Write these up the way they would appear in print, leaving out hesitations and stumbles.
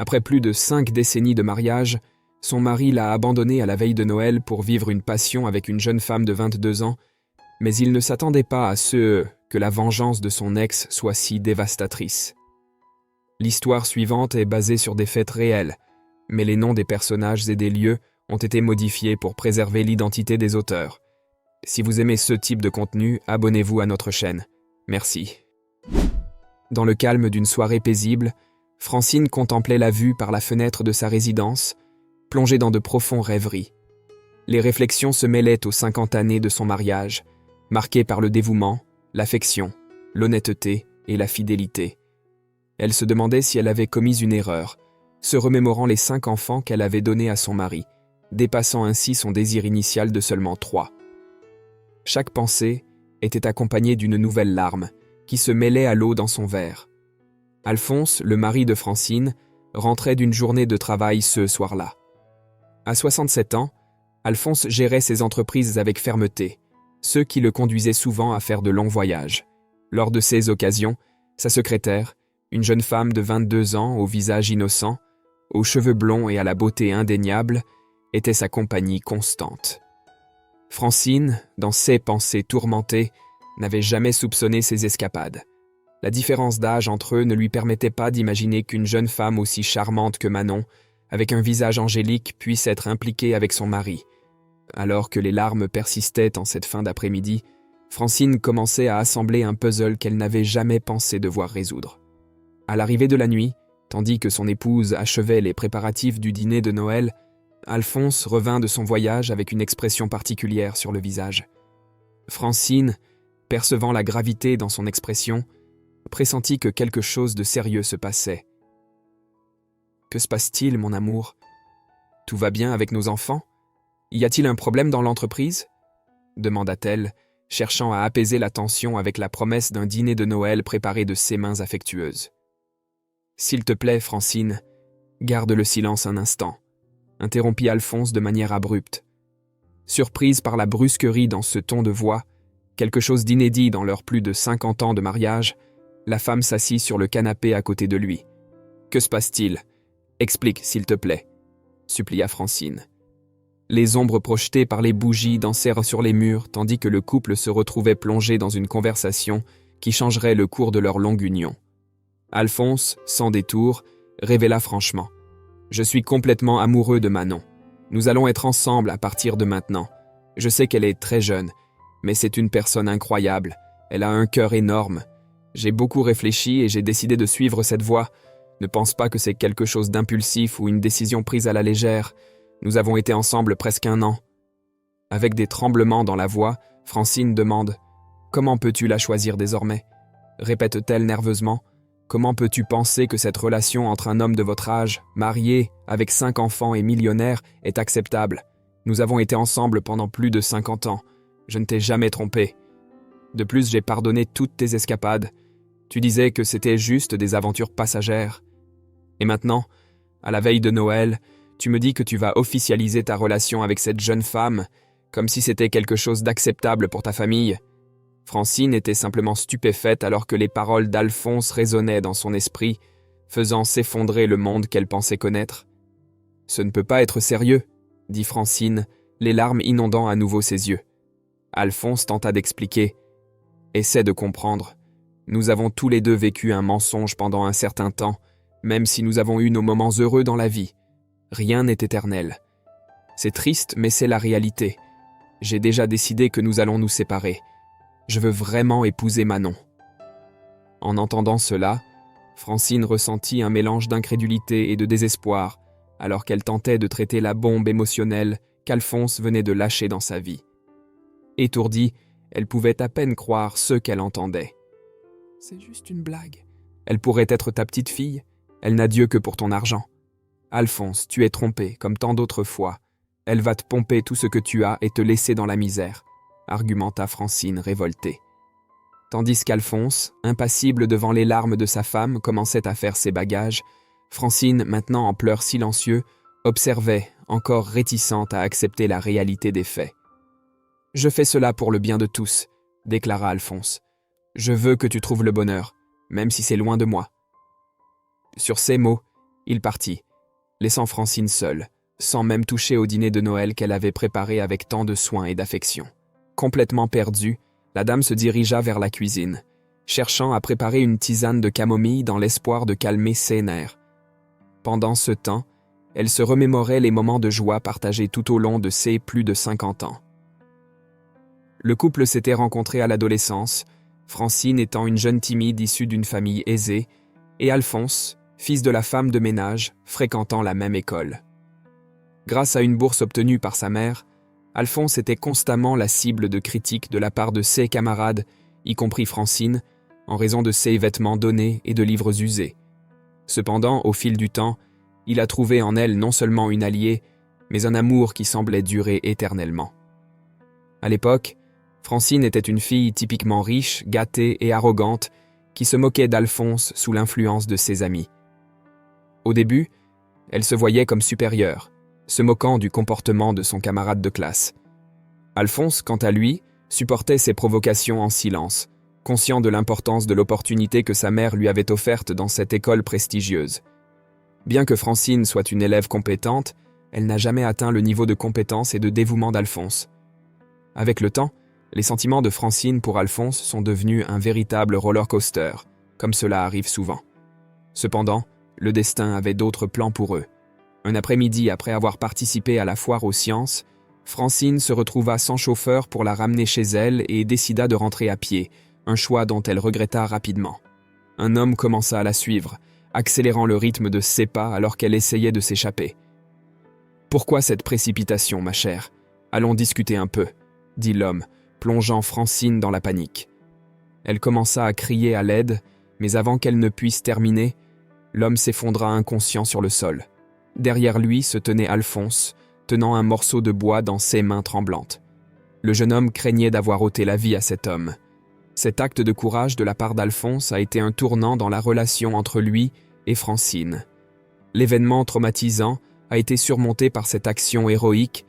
Après plus de 5 décennies de mariage, son mari l'a abandonnée à la veille de Noël pour vivre une passion avec une jeune femme de 22 ans, mais il ne s'attendait pas à ce que la vengeance de son ex soit si dévastatrice. L'histoire suivante est basée sur des faits réels, mais les noms des personnages et des lieux ont été modifiés pour préserver l'identité des auteurs. Si vous aimez ce type de contenu, abonnez-vous à notre chaîne. Merci. Dans le calme d'une soirée paisible, Francine contemplait la vue par la fenêtre de sa résidence, plongée dans de profonds rêveries. Les réflexions se mêlaient aux 50 années de son mariage, marquées par le dévouement, l'affection, l'honnêteté et la fidélité. Elle se demandait si elle avait commis une erreur, se remémorant les 5 enfants qu'elle avait donnés à son mari, dépassant ainsi son désir initial de seulement 3. Chaque pensée était accompagnée d'une nouvelle larme, qui se mêlait à l'eau dans son verre. Alphonse, le mari de Francine, rentrait d'une journée de travail ce soir-là. À 67 ans, Alphonse gérait ses entreprises avec fermeté, ce qui le conduisait souvent à faire de longs voyages. Lors de ces occasions, sa secrétaire, une jeune femme de 22 ans au visage innocent, aux cheveux blonds et à la beauté indéniable, était sa compagnie constante. Francine, dans ses pensées tourmentées, n'avait jamais soupçonné ses escapades. La différence d'âge entre eux ne lui permettait pas d'imaginer qu'une jeune femme aussi charmante que Manon, avec un visage angélique, puisse être impliquée avec son mari. Alors que les larmes persistaient en cette fin d'après-midi, Francine commençait à assembler un puzzle qu'elle n'avait jamais pensé devoir résoudre. À l'arrivée de la nuit, tandis que son épouse achevait les préparatifs du dîner de Noël, Alphonse revint de son voyage avec une expression particulière sur le visage. Francine, percevant la gravité dans son expression, pressentit que quelque chose de sérieux se passait. « Que se passe-t-il, mon amour? Tout va bien avec nos enfants? Y a-t-il un problème dans l'entreprise ?» demanda-t-elle, cherchant à apaiser la tension avec la promesse d'un dîner de Noël préparé de ses mains affectueuses. « S'il te plaît, Francine, garde le silence un instant, » interrompit Alphonse de manière abrupte. Surprise par la brusquerie dans ce ton de voix, quelque chose d'inédit dans leurs plus de 50 ans de mariage, la femme s'assit sur le canapé à côté de lui. « Que se passe-t-il? Explique, s'il te plaît, » supplia Francine. Les ombres projetées par les bougies dansèrent sur les murs tandis que le couple se retrouvait plongé dans une conversation qui changerait le cours de leur longue union. Alphonse, sans détour, révéla franchement. « Je suis complètement amoureux de Manon. Nous allons être ensemble à partir de maintenant. Je sais qu'elle est très jeune, mais c'est une personne incroyable. Elle a un cœur énorme. J'ai beaucoup réfléchi et j'ai décidé de suivre cette voie. Ne pense pas que c'est quelque chose d'impulsif ou une décision prise à la légère. Nous avons été ensemble presque 1 an. » Avec des tremblements dans la voix, Francine demande « Comment peux-tu la choisir désormais ?» répète-t-elle nerveusement. « Comment peux-tu penser que cette relation entre un homme de votre âge, marié, avec 5 enfants et millionnaire, est acceptable? Nous avons été ensemble pendant plus de 50 ans. Je ne t'ai jamais trompé. De plus, j'ai pardonné toutes tes escapades. Tu disais que c'était juste des aventures passagères. Et maintenant, à la veille de Noël, tu me dis que tu vas officialiser ta relation avec cette jeune femme, comme si c'était quelque chose d'acceptable pour ta famille. » Francine était simplement stupéfaite alors que les paroles d'Alphonse résonnaient dans son esprit, faisant s'effondrer le monde qu'elle pensait connaître. « Ce ne peut pas être sérieux, » dit Francine, les larmes inondant à nouveau ses yeux. Alphonse tenta d'expliquer. « Essaie de comprendre. Nous avons tous les deux vécu un mensonge pendant un certain temps, même si nous avons eu nos moments heureux dans la vie. Rien n'est éternel. C'est triste, mais c'est la réalité. J'ai déjà décidé que nous allons nous séparer. Je veux vraiment épouser Manon. » En entendant cela, Francine ressentit un mélange d'incrédulité et de désespoir, alors qu'elle tentait de traiter la bombe émotionnelle qu'Alphonse venait de lâcher dans sa vie. Étourdie, elle pouvait à peine croire ce qu'elle entendait. « C'est juste une blague. Elle pourrait être ta petite fille. Elle n'a Dieu que pour ton argent. Alphonse, tu es trompé, comme tant d'autres fois. Elle va te pomper tout ce que tu as et te laisser dans la misère, » argumenta Francine révoltée. Tandis qu'Alphonse, impassible devant les larmes de sa femme, commençait à faire ses bagages, Francine, maintenant en pleurs silencieux, observait, encore réticente à accepter la réalité des faits. « Je fais cela pour le bien de tous, » déclara Alphonse. « Je veux que tu trouves le bonheur, même si c'est loin de moi. » Sur ces mots, Il partit, laissant Francine seule, sans même toucher au dîner de Noël qu'elle avait préparé avec tant de soin et d'affection. Complètement perdue, la dame se dirigea vers la cuisine, cherchant à préparer une tisane de camomille dans l'espoir de calmer ses nerfs. Pendant ce temps, elle se remémorait les moments de joie partagés tout au long de ses plus de 50 ans. Le couple s'était rencontré à l'adolescence, Francine étant une jeune timide issue d'une famille aisée, et Alphonse, fils de la femme de ménage, fréquentant la même école. Grâce à une bourse obtenue par sa mère, Alphonse était constamment la cible de critiques de la part de ses camarades, y compris Francine, en raison de ses vêtements donnés et de livres usés. Cependant, au fil du temps, il a trouvé en elle non seulement une alliée, mais un amour qui semblait durer éternellement. À l'époque, Francine était une fille typiquement riche, gâtée et arrogante, qui se moquait d'Alphonse sous l'influence de ses amis. Au début, elle se voyait comme supérieure, se moquant du comportement de son camarade de classe. Alphonse, quant à lui, supportait ses provocations en silence, conscient de l'importance de l'opportunité que sa mère lui avait offerte dans cette école prestigieuse. Bien que Francine soit une élève compétente, elle n'a jamais atteint le niveau de compétence et de dévouement d'Alphonse. Avec le temps, les sentiments de Francine pour Alphonse sont devenus un véritable roller coaster, comme cela arrive souvent. Cependant, le destin avait d'autres plans pour eux. Un après-midi après avoir participé à la foire aux sciences, Francine se retrouva sans chauffeur pour la ramener chez elle et décida de rentrer à pied, un choix dont elle regretta rapidement. Un homme commença à la suivre, accélérant le rythme de ses pas alors qu'elle essayait de s'échapper. « Pourquoi cette précipitation, ma chère ? Allons discuter un peu, » dit l'homme, plongeant Francine dans la panique. Elle commença à crier à l'aide, mais avant qu'elle ne puisse terminer, l'homme s'effondra inconscient sur le sol. Derrière lui se tenait Alphonse, tenant un morceau de bois dans ses mains tremblantes. Le jeune homme craignait d'avoir ôté la vie à cet homme. Cet acte de courage de la part d'Alphonse a été un tournant dans la relation entre lui et Francine. L'événement traumatisant a été surmonté par cette action héroïque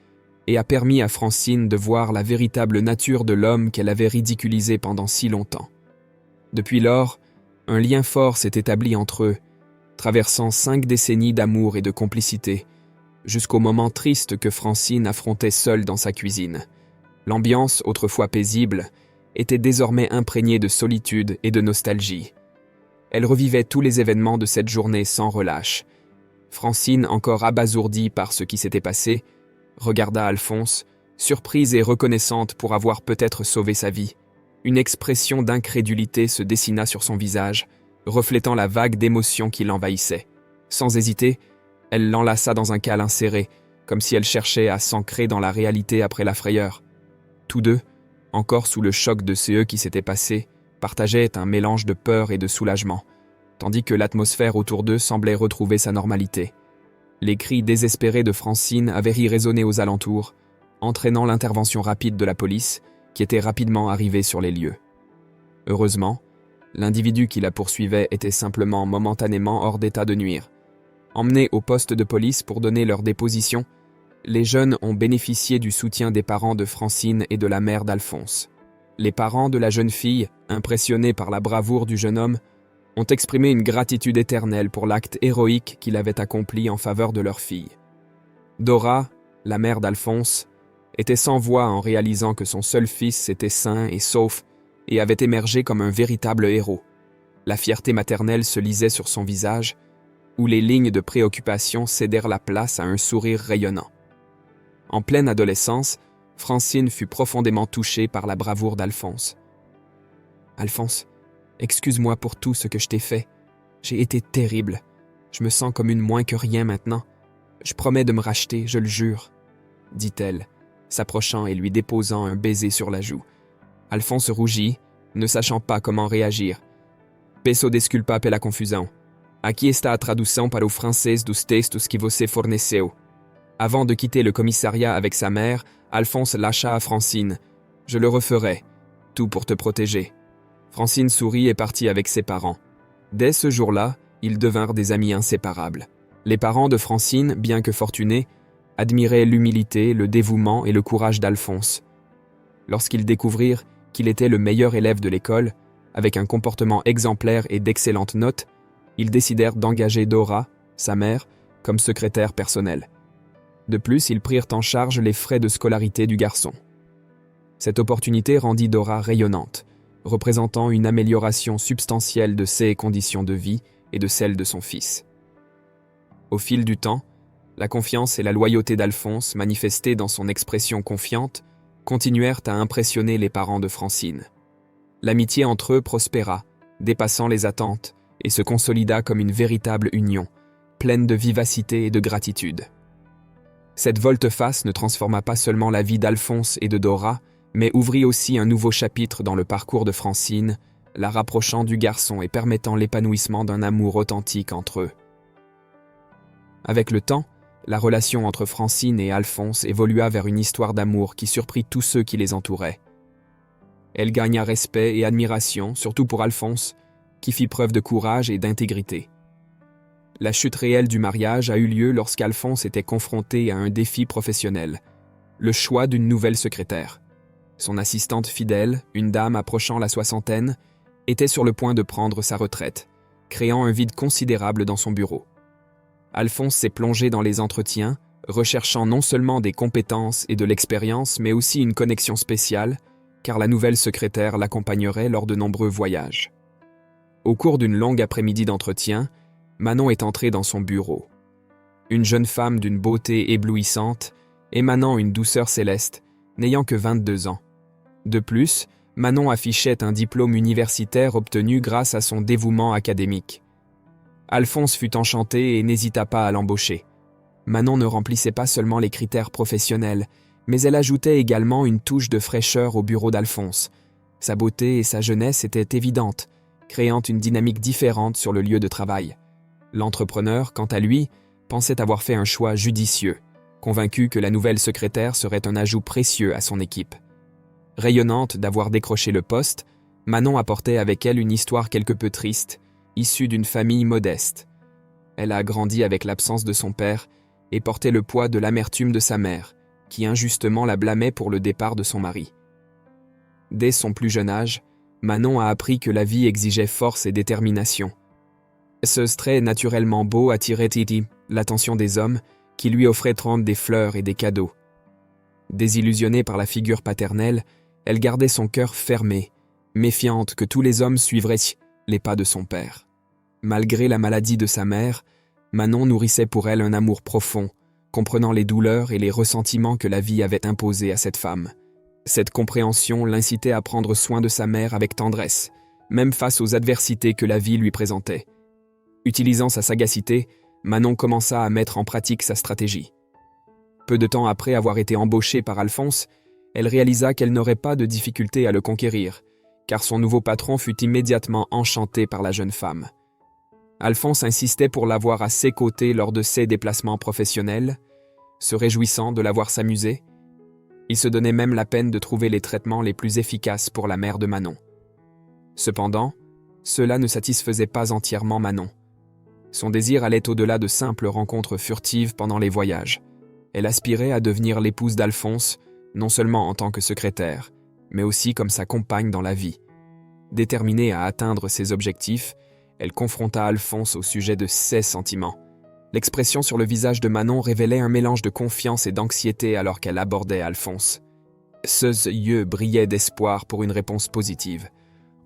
et a permis à Francine de voir la véritable nature de l'homme qu'elle avait ridiculisé pendant si longtemps. Depuis lors, un lien fort s'est établi entre eux, traversant 5 décennies d'amour et de complicité, jusqu'au moment triste que Francine affrontait seule dans sa cuisine. L'ambiance, autrefois paisible, était désormais imprégnée de solitude et de nostalgie. Elle revivait tous les événements de cette journée sans relâche. Francine, encore abasourdie par ce qui s'était passé, regarda Alphonse, surprise et reconnaissante pour avoir peut-être sauvé sa vie. Une expression d'incrédulité se dessina sur son visage, reflétant la vague d'émotion qui l'envahissait. Sans hésiter, elle l'enlaça dans un câlin serré, comme si elle cherchait à s'ancrer dans la réalité après la frayeur. Tous deux, encore sous le choc de ce qui s'était passé, partageaient un mélange de peur et de soulagement, tandis que l'atmosphère autour d'eux semblait retrouver sa normalité. Les cris désespérés de Francine avaient résonné aux alentours, entraînant l'intervention rapide de la police, qui était rapidement arrivée sur les lieux. Heureusement, l'individu qui la poursuivait était simplement momentanément hors d'état de nuire. Emmenés au poste de police pour donner leur déposition, les jeunes ont bénéficié du soutien des parents de Francine et de la mère d'Alphonse. Les parents de la jeune fille, impressionnés par la bravoure du jeune homme, ont exprimé une gratitude éternelle pour l'acte héroïque qu'il avait accompli en faveur de leur fille. Dora, la mère d'Alphonse, était sans voix en réalisant que son seul fils était sain et sauf et avait émergé comme un véritable héros. La fierté maternelle se lisait sur son visage, où les lignes de préoccupation cédèrent la place à un sourire rayonnant. En pleine adolescence, Francine fut profondément touchée par la bravoure d'Alphonse. « Alphonse, excuse-moi pour tout ce que je t'ai fait. J'ai été terrible. Je me sens comme une moins que rien maintenant. Je promets de me racheter, je le jure, » dit-elle, s'approchant et lui déposant un baiser sur la joue. Alphonse rougit, ne sachant pas comment réagir. « Peço desculpa pela confusão. Aqui está a tradução para o francês dos textos que você forneceu. » Avant de quitter le commissariat avec sa mère, Alphonse lâcha à Francine. « Je le referai, tout pour te protéger. » Francine sourit et partit avec ses parents. Dès ce jour-là, ils devinrent des amis inséparables. Les parents de Francine, bien que fortunés, admiraient l'humilité, le dévouement et le courage d'Alphonse. Lorsqu'ils découvrirent qu'il était le meilleur élève de l'école, avec un comportement exemplaire et d'excellentes notes, ils décidèrent d'engager Dora, sa mère comme secrétaire personnelle. De plus, ils prirent en charge les frais de scolarité du garçon. Cette opportunité rendit Dora rayonnante, représentant une amélioration substantielle de ses conditions de vie et de celles de son fils. Au fil du temps, la confiance et la loyauté d'Alphonse, manifestées dans son expression confiante, continuèrent à impressionner les parents de Francine. L'amitié entre eux prospéra, dépassant les attentes, et se consolida comme une véritable union, pleine de vivacité et de gratitude. Cette volte-face ne transforma pas seulement la vie d'Alphonse et de Dora, mais ouvrit aussi un nouveau chapitre dans le parcours de Francine, la rapprochant du garçon et permettant l'épanouissement d'un amour authentique entre eux. Avec le temps, la relation entre Francine et Alphonse évolua vers une histoire d'amour qui surprit tous ceux qui les entouraient. Elle gagna respect et admiration, surtout pour Alphonse, qui fit preuve de courage et d'intégrité. La chute réelle du mariage a eu lieu lorsqu'Alphonse était confronté à un défi professionnel, le choix d'une nouvelle secrétaire. Son assistante fidèle, une dame approchant la soixantaine, était sur le point de prendre sa retraite, créant un vide considérable dans son bureau. Alphonse s'est plongé dans les entretiens, recherchant non seulement des compétences et de l'expérience, mais aussi une connexion spéciale, car la nouvelle secrétaire l'accompagnerait lors de nombreux voyages. Au cours d'une longue après-midi d'entretien, Manon est entrée dans son bureau. Une jeune femme d'une beauté éblouissante, émanant une douceur céleste, n'ayant que 22 ans. De plus, Manon affichait un diplôme universitaire obtenu grâce à son dévouement académique. Alphonse fut enchanté et n'hésita pas à l'embaucher. Manon ne remplissait pas seulement les critères professionnels, mais elle ajoutait également une touche de fraîcheur au bureau d'Alphonse. Sa beauté et sa jeunesse étaient évidentes, créant une dynamique différente sur le lieu de travail. L'entrepreneur, quant à lui, pensait avoir fait un choix judicieux, convaincu que la nouvelle secrétaire serait un ajout précieux à son équipe. Rayonnante d'avoir décroché le poste, Manon apportait avec elle une histoire quelque peu triste, issue d'une famille modeste. Elle a grandi avec l'absence de son père et portait le poids de l'amertume de sa mère, qui injustement la blâmait pour le départ de son mari. Dès son plus jeune âge, Manon a appris que la vie exigeait force et détermination. Ce trait naturellement beau attirait l'attention des hommes, qui lui offraient des fleurs et des cadeaux. Désillusionnée par la figure paternelle, elle gardait son cœur fermé, méfiante que tous les hommes suivraient les pas de son père. Malgré la maladie de sa mère, Manon nourrissait pour elle un amour profond, comprenant les douleurs et les ressentiments que la vie avait imposés à cette femme. Cette compréhension l'incitait à prendre soin de sa mère avec tendresse, même face aux adversités que la vie lui présentait. Utilisant sa sagacité, Manon commença à mettre en pratique sa stratégie. Peu de temps après avoir été embauchée par Alphonse, elle réalisa qu'elle n'aurait pas de difficulté à le conquérir, car son nouveau patron fut immédiatement enchanté par la jeune femme. Alphonse insistait pour l'avoir à ses côtés lors de ses déplacements professionnels, se réjouissant de la voir s'amuser. Il se donnait même la peine de trouver les traitements les plus efficaces pour la mère de Manon. Cependant, cela ne satisfaisait pas entièrement Manon. Son désir allait au-delà de simples rencontres furtives pendant les voyages. Elle aspirait à devenir l'épouse d'Alphonse, non seulement en tant que secrétaire, mais aussi comme sa compagne dans la vie. Déterminée à atteindre ses objectifs, elle confronta Alphonse au sujet de ses sentiments. L'expression sur le visage de Manon révélait un mélange de confiance et d'anxiété alors qu'elle abordait Alphonse. Ses yeux brillaient d'espoir pour une réponse positive.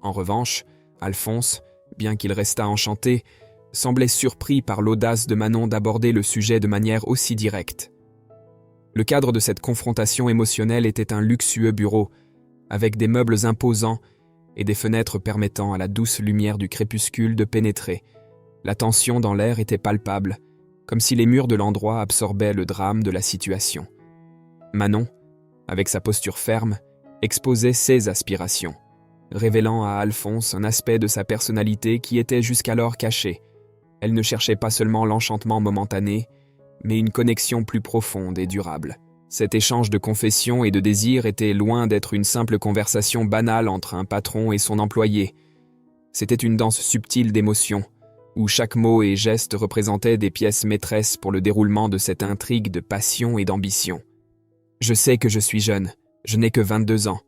En revanche, Alphonse, bien qu'il restât enchanté, semblait surpris par l'audace de Manon d'aborder le sujet de manière aussi directe. Le cadre de cette confrontation émotionnelle était un luxueux bureau, avec des meubles imposants et des fenêtres permettant à la douce lumière du crépuscule de pénétrer. La tension dans l'air était palpable, comme si les murs de l'endroit absorbaient le drame de la situation. Manon, avec sa posture ferme, exposait ses aspirations, révélant à Alphonse un aspect de sa personnalité qui était jusqu'alors caché. Elle ne cherchait pas seulement l'enchantement momentané, mais une connexion plus profonde et durable. Cet échange de confessions et de désirs était loin d'être une simple conversation banale entre un patron et son employé. C'était une danse subtile d'émotions, où chaque mot et geste représentait des pièces maîtresses pour le déroulement de cette intrigue de passion et d'ambition. « Je sais que je suis jeune, je n'ai que 22 ans.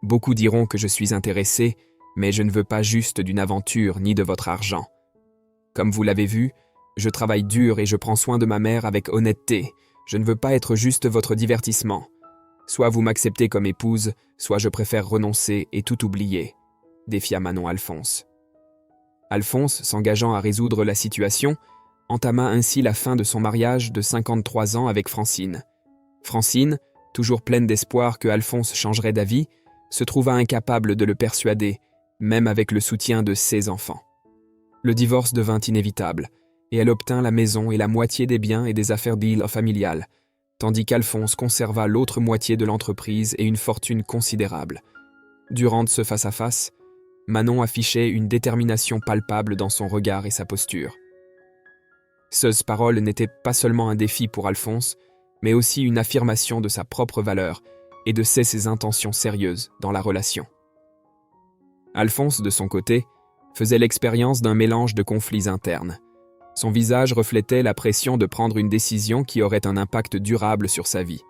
Beaucoup diront que je suis intéressé, mais je ne veux pas juste d'une aventure ni de votre argent. Comme vous l'avez vu, Je travaille dur et je prends soin de ma mère avec honnêteté. Je ne veux pas être juste votre divertissement. Soit vous m'acceptez comme épouse, soit je préfère renoncer et tout oublier, défia Manon Alphonse. Alphonse, s'engageant à résoudre la situation, entama ainsi la fin de son mariage de 53 ans avec Francine. Francine, toujours pleine d'espoir que Alphonse changerait d'avis, se trouva incapable de le persuader, même avec le soutien de ses enfants. Le divorce devint inévitable, et elle obtint la maison et la moitié des biens et des affaires d'île familiales, tandis qu'Alphonse conserva l'autre moitié de l'entreprise et une fortune considérable. Durant ce face-à-face, Manon affichait une détermination palpable dans son regard et sa posture. Ces paroles n'étaient pas seulement un défi pour Alphonse, mais aussi une affirmation de sa propre valeur et de ses intentions sérieuses dans la relation. Alphonse, de son côté, faisait l'expérience d'un mélange de conflits internes. Son visage reflétait la pression de prendre une décision qui aurait un impact durable sur sa vie.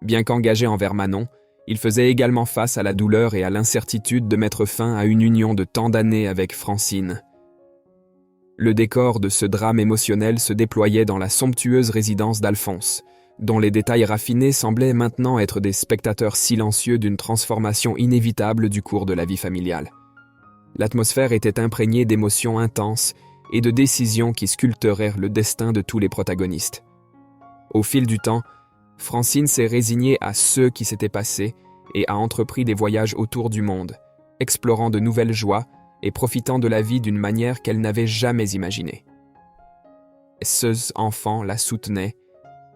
Bien qu'engagé envers Manon, il faisait également face à la douleur et à l'incertitude de mettre fin à une union de tant d'années avec Francine. Le décor de ce drame émotionnel se déployait dans la somptueuse résidence d'Alphonse, dont les détails raffinés semblaient maintenant être des spectateurs silencieux d'une transformation inévitable du cours de la vie familiale. L'atmosphère était imprégnée d'émotions intenses et de décisions qui sculptèrent le destin de tous les protagonistes. Au fil du temps, Francine s'est résignée à ce qui s'était passé et a entrepris des voyages autour du monde, explorant de nouvelles joies et profitant de la vie d'une manière qu'elle n'avait jamais imaginée. Ses enfants la soutenaient,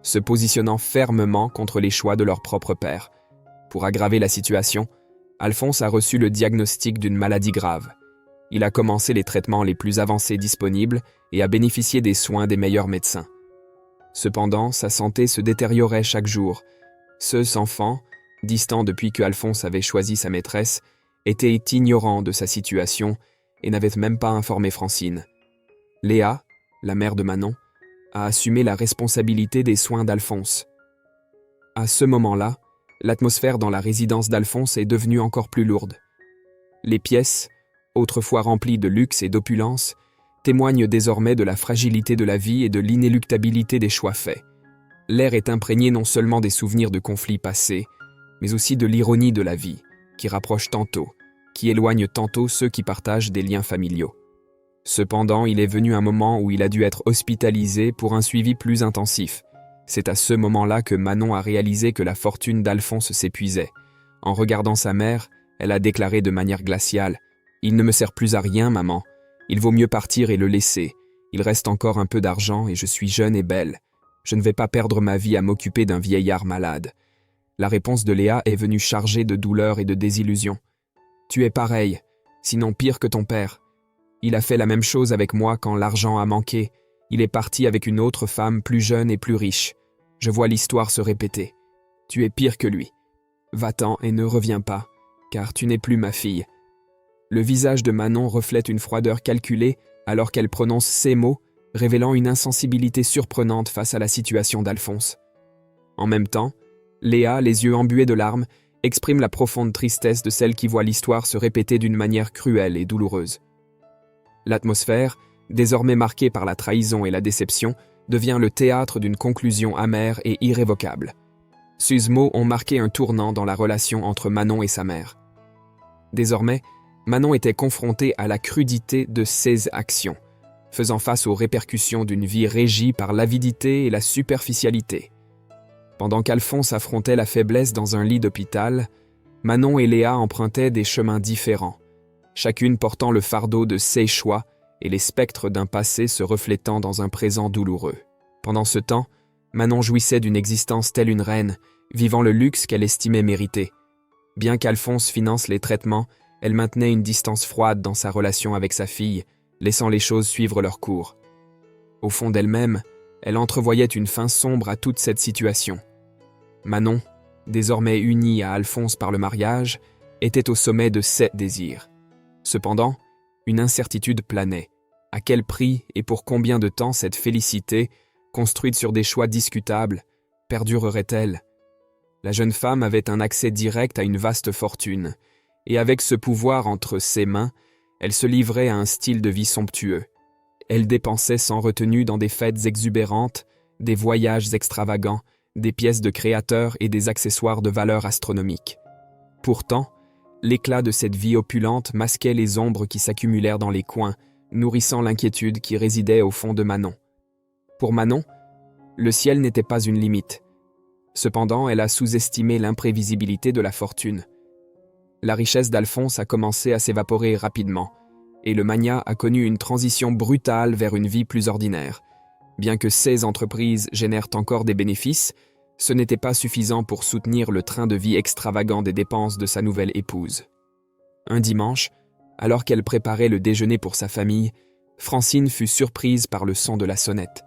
se positionnant fermement contre les choix de leur propre père. Pour aggraver la situation, Alphonse a reçu le diagnostic d'une maladie grave. Il a commencé les traitements les plus avancés disponibles et a bénéficié des soins des meilleurs médecins. Cependant, sa santé se détériorait chaque jour. Ses enfants, distants depuis que Alphonse avait choisi sa maîtresse, étaient ignorants de sa situation et n'avaient même pas informé Francine. Léa, la mère de Manon, a assumé la responsabilité des soins d'Alphonse. À ce moment-là, l'atmosphère dans la résidence d'Alphonse est devenue encore plus lourde. Les pièces, autrefois remplies de luxe et d'opulence, témoignent désormais de la fragilité de la vie et de l'inéluctabilité des choix faits. L'air est imprégné non seulement des souvenirs de conflits passés, mais aussi de l'ironie de la vie, qui rapproche tantôt, qui éloigne tantôt ceux qui partagent des liens familiaux. Cependant, il est venu un moment où il a dû être hospitalisé pour un suivi plus intensif. C'est à ce moment-là que Manon a réalisé que la fortune d'Alphonse s'épuisait. En regardant sa mère, elle a déclaré de manière glaciale « Il ne me sert plus à rien, maman. Il vaut mieux partir et le laisser. Il reste encore un peu d'argent et je suis jeune et belle. Je ne vais pas perdre ma vie à m'occuper d'un vieillard malade. » La réponse de Léa est venue chargée de douleur et de désillusion. « Tu es pareil, sinon pire que ton père. Il a fait la même chose avec moi quand l'argent a manqué. Il est parti avec une autre femme plus jeune et plus riche. Je vois l'histoire se répéter. Tu es pire que lui. Va-t'en et ne reviens pas, car tu n'es plus ma fille. » Le visage de Manon reflète une froideur calculée alors qu'elle prononce ces mots, révélant une insensibilité surprenante face à la situation d'Alphonse. En même temps, Léa, les yeux embués de larmes, exprime la profonde tristesse de celle qui voit l'histoire se répéter d'une manière cruelle et douloureuse. L'atmosphère, désormais marquée par la trahison et la déception, devient le théâtre d'une conclusion amère et irrévocable. Ces mots ont marqué un tournant dans la relation entre Manon et sa mère. Désormais, Manon était confrontée à la crudité de ses actions, faisant face aux répercussions d'une vie régie par l'avidité et la superficialité. Pendant qu'Alphonse affrontait la faiblesse dans un lit d'hôpital, Manon et Léa empruntaient des chemins différents, chacune portant le fardeau de ses choix et les spectres d'un passé se reflétant dans un présent douloureux. Pendant ce temps, Manon jouissait d'une existence telle une reine, vivant le luxe qu'elle estimait mériter. Bien qu'Alphonse finance les traitements, elle maintenait une distance froide dans sa relation avec sa fille, laissant les choses suivre leur cours. Au fond d'elle-même, elle entrevoyait une fin sombre à toute cette situation. Manon, désormais unie à Alphonse par le mariage, était au sommet de ses désirs. Cependant, une incertitude planait. À quel prix et pour combien de temps cette félicité, construite sur des choix discutables, perdurerait-elle? La jeune femme avait un accès direct à une vaste fortune, et avec ce pouvoir entre ses mains, elle se livrait à un style de vie somptueux. Elle dépensait sans retenue dans des fêtes exubérantes, des voyages extravagants, des pièces de créateurs et des accessoires de valeur astronomique. Pourtant, l'éclat de cette vie opulente masquait les ombres qui s'accumulèrent dans les coins, nourrissant l'inquiétude qui résidait au fond de Manon. Pour Manon, le ciel n'était pas une limite. Cependant, elle a sous-estimé l'imprévisibilité de la fortune. La richesse d'Alphonse a commencé à s'évaporer rapidement, et le magnat a connu une transition brutale vers une vie plus ordinaire. Bien que ces entreprises génèrent encore des bénéfices, ce n'était pas suffisant pour soutenir le train de vie extravagant des dépenses de sa nouvelle épouse. Un dimanche, alors qu'elle préparait le déjeuner pour sa famille, Francine fut surprise par le son de la sonnette.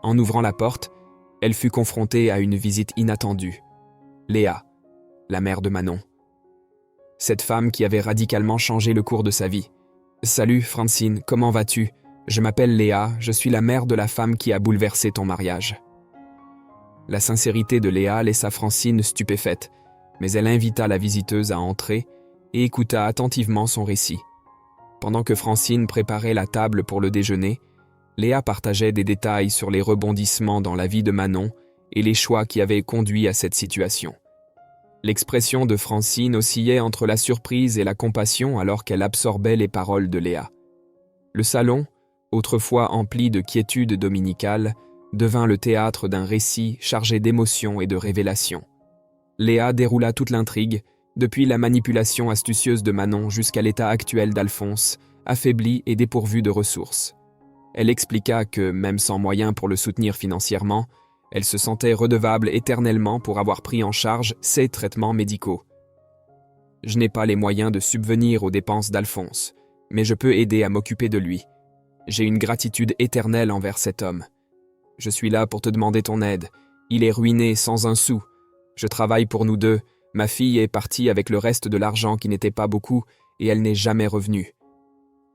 En ouvrant la porte, elle fut confrontée à une visite inattendue. Léa, la mère de Manon. Cette femme qui avait radicalement changé le cours de sa vie. « Salut, Francine, comment vas-tu? Je m'appelle Léa, je suis la mère de la femme qui a bouleversé ton mariage. » La sincérité de Léa laissa Francine stupéfaite, mais elle invita la visiteuse à entrer et écouta attentivement son récit. Pendant que Francine préparait la table pour le déjeuner, Léa partageait des détails sur les rebondissements dans la vie de Manon et les choix qui avaient conduit à cette situation. L'expression de Francine oscillait entre la surprise et la compassion alors qu'elle absorbait les paroles de Léa. Le salon, autrefois empli de quiétude dominicale, devint le théâtre d'un récit chargé d'émotions et de révélations. Léa déroula toute l'intrigue, depuis la manipulation astucieuse de Manon jusqu'à l'état actuel d'Alphonse, affaibli et dépourvu de ressources. Elle expliqua que, même sans moyens pour le soutenir financièrement, elle se sentait redevable éternellement pour avoir pris en charge ses traitements médicaux. « Je n'ai pas les moyens de subvenir aux dépenses d'Alphonse, mais je peux aider à m'occuper de lui. J'ai une gratitude éternelle envers cet homme. Je suis là pour te demander ton aide. Il est ruiné sans un sou. Je travaille pour nous deux. Ma fille est partie avec le reste de l'argent qui n'était pas beaucoup et elle n'est jamais revenue.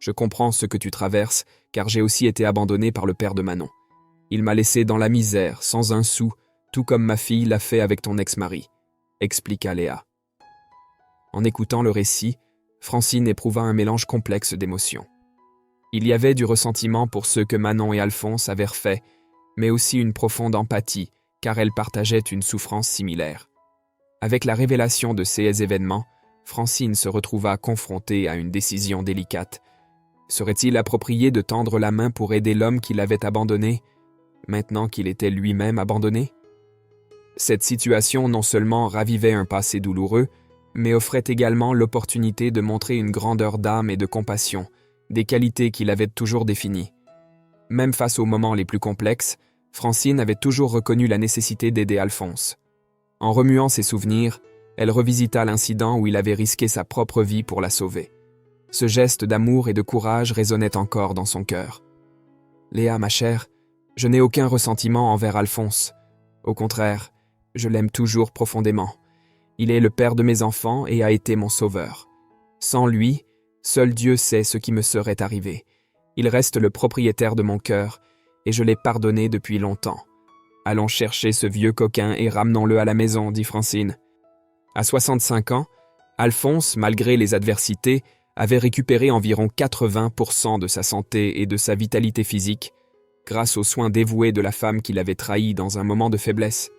Je comprends ce que tu traverses, car j'ai aussi été abandonné par le père de Manon. Il m'a laissé dans la misère, sans un sou, tout comme ma fille l'a fait avec ton ex-mari, expliqua Léa. En écoutant le récit, Francine éprouva un mélange complexe d'émotions. Il y avait du ressentiment pour ce que Manon et Alphonse avaient fait, mais aussi une profonde empathie, car elles partageaient une souffrance similaire. Avec la révélation de ces événements, Francine se retrouva confrontée à une décision délicate. Serait-il approprié de tendre la main pour aider l'homme qui l'avait abandonné, maintenant qu'il était lui-même abandonné? Cette situation non seulement ravivait un passé douloureux, mais offrait également l'opportunité de montrer une grandeur d'âme et de compassion, des qualités qu'il avait toujours définies. Même face aux moments les plus complexes, Francine avait toujours reconnu la nécessité d'aider Alphonse. En remuant ses souvenirs, elle revisita l'incident où il avait risqué sa propre vie pour la sauver. Ce geste d'amour et de courage résonnait encore dans son cœur. « Léa, ma chère, je n'ai aucun ressentiment envers Alphonse. Au contraire, je l'aime toujours profondément. Il est le père de mes enfants et a été mon sauveur. Sans lui, seul Dieu sait ce qui me serait arrivé. Il reste le propriétaire de mon cœur et je l'ai pardonné depuis longtemps. Allons chercher ce vieux coquin et ramenons-le à la maison, dit Francine. » À 65 ans, Alphonse, malgré les adversités, avait récupéré environ 80% de sa santé et de sa vitalité physique, grâce aux soins dévoués de la femme qui l'avait trahi dans un moment de faiblesse.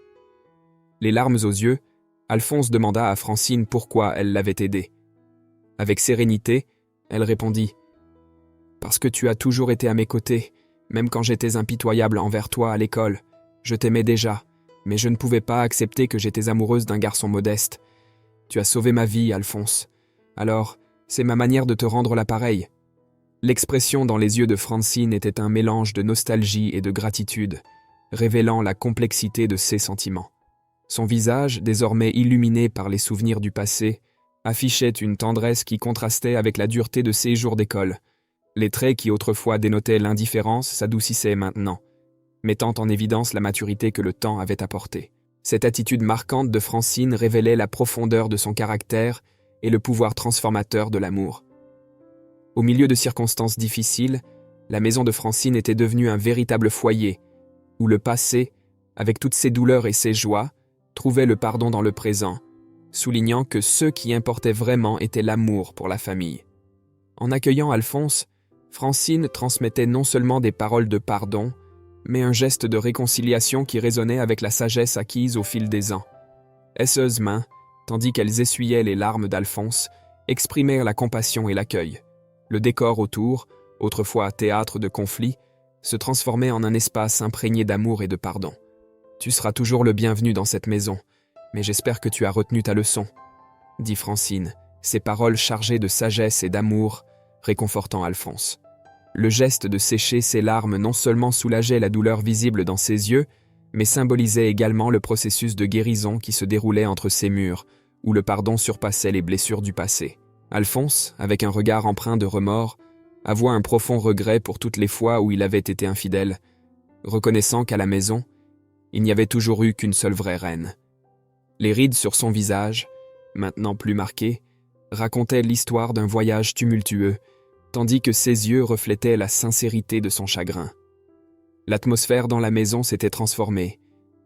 Les larmes aux yeux, Alphonse demanda à Francine pourquoi elle l'avait aidé. Avec sérénité, elle répondit « Parce que tu as toujours été à mes côtés, même quand j'étais impitoyable envers toi à l'école. Je t'aimais déjà, mais je ne pouvais pas accepter que j'étais amoureuse d'un garçon modeste. Tu as sauvé ma vie, Alphonse. Alors, c'est ma manière de te rendre l'appareil. » L'expression dans les yeux de Francine était un mélange de nostalgie et de gratitude, révélant la complexité de ses sentiments. Son visage, désormais illuminé par les souvenirs du passé, affichait une tendresse qui contrastait avec la dureté de ses jours d'école. Les traits qui autrefois dénotaient l'indifférence s'adoucissaient maintenant, mettant en évidence la maturité que le temps avait apportée. Cette attitude marquante de Francine révélait la profondeur de son caractère et le pouvoir transformateur de l'amour. Au milieu de circonstances difficiles, la maison de Francine était devenue un véritable foyer, où le passé, avec toutes ses douleurs et ses joies, trouvait le pardon dans le présent, soulignant que ce qui importait vraiment était l'amour pour la famille. En accueillant Alphonse, Francine transmettait non seulement des paroles de pardon, mais un geste de réconciliation qui résonnait avec la sagesse acquise au fil des ans. Esseuses mains, tandis qu'elles essuyaient les larmes d'Alphonse, exprimèrent la compassion et l'accueil. Le décor autour, autrefois théâtre de conflits, se transformait en un espace imprégné d'amour et de pardon. « Tu seras toujours le bienvenu dans cette maison, mais j'espère que tu as retenu ta leçon, » dit Francine, ses paroles chargées de sagesse et d'amour, réconfortant Alphonse. Le geste de sécher ses larmes non seulement soulageait la douleur visible dans ses yeux, mais symbolisait également le processus de guérison qui se déroulait entre ces murs, où le pardon surpassait les blessures du passé. Alphonse, avec un regard empreint de remords, avoua un profond regret pour toutes les fois où il avait été infidèle, reconnaissant qu'à la maison, il n'y avait toujours eu qu'une seule vraie reine. Les rides sur son visage, maintenant plus marquées, racontaient l'histoire d'un voyage tumultueux, tandis que ses yeux reflétaient la sincérité de son chagrin. L'atmosphère dans la maison s'était transformée,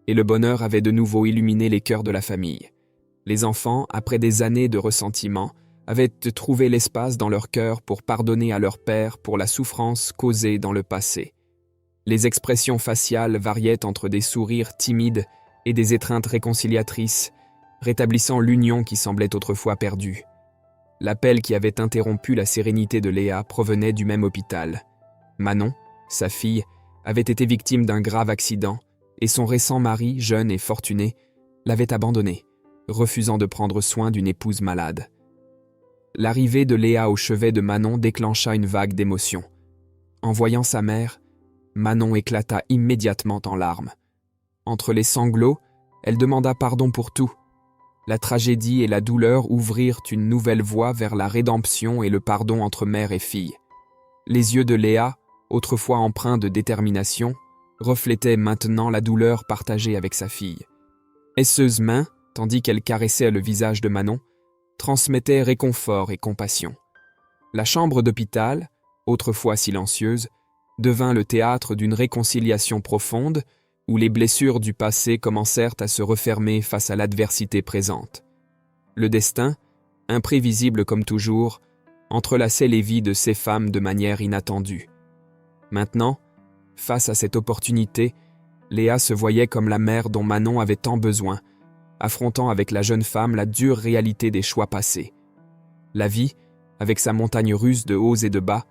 et le bonheur avait de nouveau illuminé les cœurs de la famille. Les enfants, après des années de ressentiment, avaient trouvé l'espace dans leur cœur pour pardonner à leur père pour la souffrance causée dans le passé. Les expressions faciales variaient entre des sourires timides et des étreintes réconciliatrices, rétablissant l'union qui semblait autrefois perdue. L'appel qui avait interrompu la sérénité de Léa provenait du même hôpital. Manon, sa fille, avait été victime d'un grave accident et son récent mari, jeune et fortuné, l'avait abandonnée, refusant de prendre soin d'une épouse malade. L'arrivée de Léa au chevet de Manon déclencha une vague d'émotions. En voyant sa mère, Manon éclata immédiatement en larmes. Entre les sanglots, elle demanda pardon pour tout. La tragédie et la douleur ouvrirent une nouvelle voie vers la rédemption et le pardon entre mère et fille. Les yeux de Léa, autrefois empreints de détermination, reflétaient maintenant la douleur partagée avec sa fille. Esseuses mains, tandis qu'elle caressait le visage de Manon, transmettaient réconfort et compassion. La chambre d'hôpital, autrefois silencieuse, devint le théâtre d'une réconciliation profonde où les blessures du passé commencèrent à se refermer face à l'adversité présente. Le destin, imprévisible comme toujours, entrelaçait les vies de ces femmes de manière inattendue. Maintenant, face à cette opportunité, Léa se voyait comme la mère dont Manon avait tant besoin, affrontant avec la jeune femme la dure réalité des choix passés. La vie, avec sa montagne russe de hauts et de bas,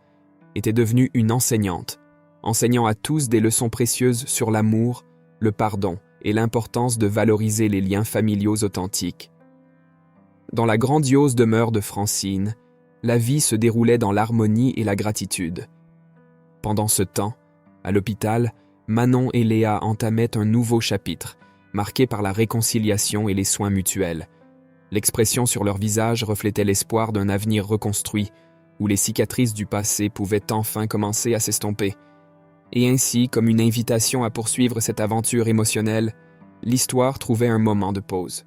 était devenue une enseignante, enseignant à tous des leçons précieuses sur l'amour, le pardon et l'importance de valoriser les liens familiaux authentiques. Dans la grandiose demeure de Francine, la vie se déroulait dans l'harmonie et la gratitude. Pendant ce temps, à l'hôpital, Manon et Léa entamaient un nouveau chapitre, marqué par la réconciliation et les soins mutuels. L'expression sur leur visage reflétait l'espoir d'un avenir reconstruit, où les cicatrices du passé pouvaient enfin commencer à s'estomper. Et ainsi, comme une invitation à poursuivre cette aventure émotionnelle, l'histoire trouvait un moment de pause.